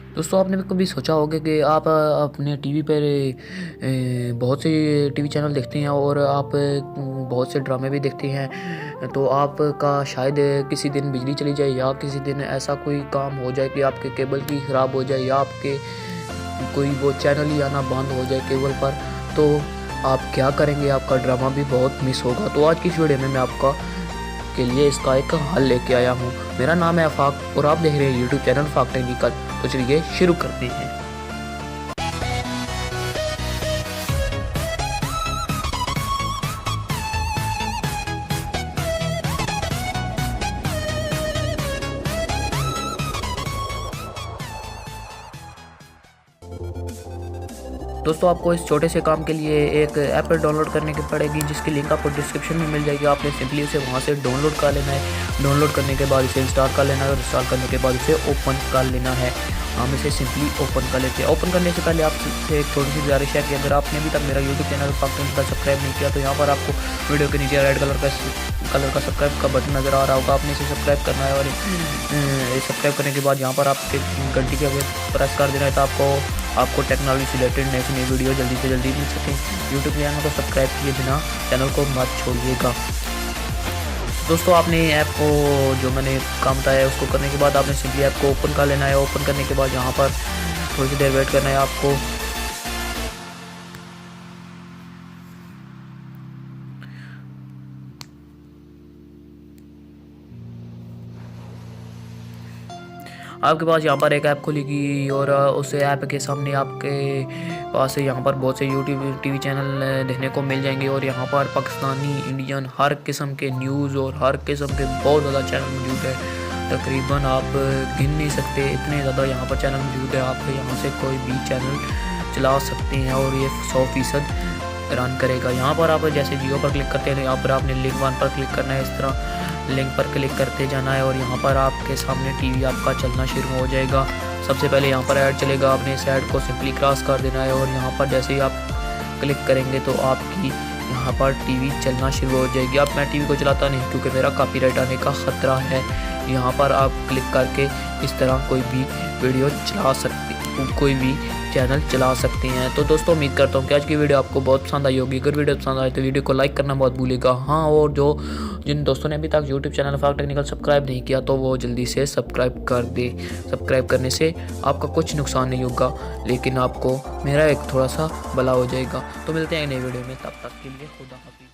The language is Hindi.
दोस्तों आपने भी कभी सोचा होगा कि आप अपने टीवी पर बहुत से टीवी चैनल देखते हैं और आप बहुत से ड्रामे भी देखते हैं, तो आपका शायद किसी दिन बिजली चली जाए या किसी दिन ऐसा कोई काम हो जाए कि आपके केबल की ख़राब हो जाए या आपके कोई वो चैनल ही आना बंद हो जाए केबल पर, तो आप क्या करेंगे? आपका ड्रामा भी बहुत मिस होगा। तो आज की इस वीडियो में मैं आपका के लिए इसका एक हल लेके आया हूँ। मेरा नाम है आफाक और आप देख रहे हैं यूट्यूब चैनल फाक टेक्निकल। तो चलिए शुरू करते हैं। दोस्तों आपको इस छोटे से काम के लिए एक ऐप डाउनलोड करने की पड़ेगी, जिसकी लिंक आपको डिस्क्रिप्शन में मिल जाएगी। आपने सिंपली उसे वहां से डाउनलोड कर लेना है। डाउनलोड करने के बाद इसे इंस्टॉल कर लेना है और इंस्टॉल करने के बाद इसे ओपन कर लेना है। हम इसे सिंपली ओपन कर लेते हैं। ओपन करने से पहले आपसे एक छोटी सी गुजारिश है कि अगर आपने अभी तक मेरा यूट्यूब चैनल फाक टेक्निकल सब्सक्राइब नहीं किया तो यहाँ पर आपको वीडियो के नीचे रेड कलर का सब्सक्राइब का बटन नज़र आ रहा होगा। आपने इसे सब्सक्राइब करना है और सब्सक्राइब करने के बाद यहाँ पर आपके घंटी के प्रेस कर देना है, तो आपको टेक्नोलॉजी से रिलेटेड नई वीडियो जल्दी से जल्दी मिल सके। यूट्यूब चैनल को सब्सक्राइब किए बिना चैनल को मत छोड़िएगा। दोस्तों आपने ऐप को जो मैंने काम बताया है उसको करने के बाद आपने सिंपली ऐप को ओपन कर लेना है। ओपन करने के बाद यहाँ पर थोड़ी सी देर वेट करना है आपको। आपके पास यहाँ पर एक ऐप खुलेगी और उस ऐप के सामने आपके पास यहाँ पर बहुत से यूट्यूब टीवी चैनल देखने को मिल जाएंगे और यहाँ पर पाकिस्तानी, इंडियन, हर किस्म के न्यूज़ और हर किस्म के बहुत ज़्यादा चैनल मौजूद है। तकरीबन आप गिन नहीं सकते, इतने ज़्यादा यहाँ पर चैनल मौजूद है। आप यहाँ से कोई भी चैनल चला सकते हैं और ये 100% रन करेगा। यहाँ पर आप जैसे जियो पर क्लिक करते हैं, यहाँ पर आपने लिंक 1 पर क्लिक करना है। इस तरह लिंक पर क्लिक करते जाना है और यहाँ पर आपके सामने टीवी आपका चलना शुरू हो जाएगा। सबसे पहले यहाँ पर ऐड चलेगा, आपने इस ऐड को सिंपली क्रॉस कर देना है और यहाँ पर जैसे ही आप क्लिक करेंगे तो आपकी यहाँ पर टीवी चलना शुरू हो जाएगी। अब मैं टीवी को चलाता नहीं क्योंकि मेरा कॉपीराइट आने का ख़तरा है। यहाँ पर आप क्लिक करके इस तरह कोई भी वीडियो चला सकते, कोई भी चैनल चला सकते हैं। तो दोस्तों उम्मीद करता हूँ कि आज की वीडियो आपको बहुत पसंद आई होगी। अगर वीडियो पसंद आए तो वीडियो को लाइक करना मत भूलिएगा। हाँ, और जिन दोस्तों ने अभी तक यूट्यूब चैनल फाक टेक्निकल सब्सक्राइब नहीं किया तो वो जल्दी से सब्सक्राइब कर दे। सब्सक्राइब करने से आपका कुछ नुकसान नहीं होगा, लेकिन आपको मेरा एक थोड़ा सा भला हो जाएगा। तो मिलते हैं नई वीडियो में, तब तक के लिए खुदा हाफिज़।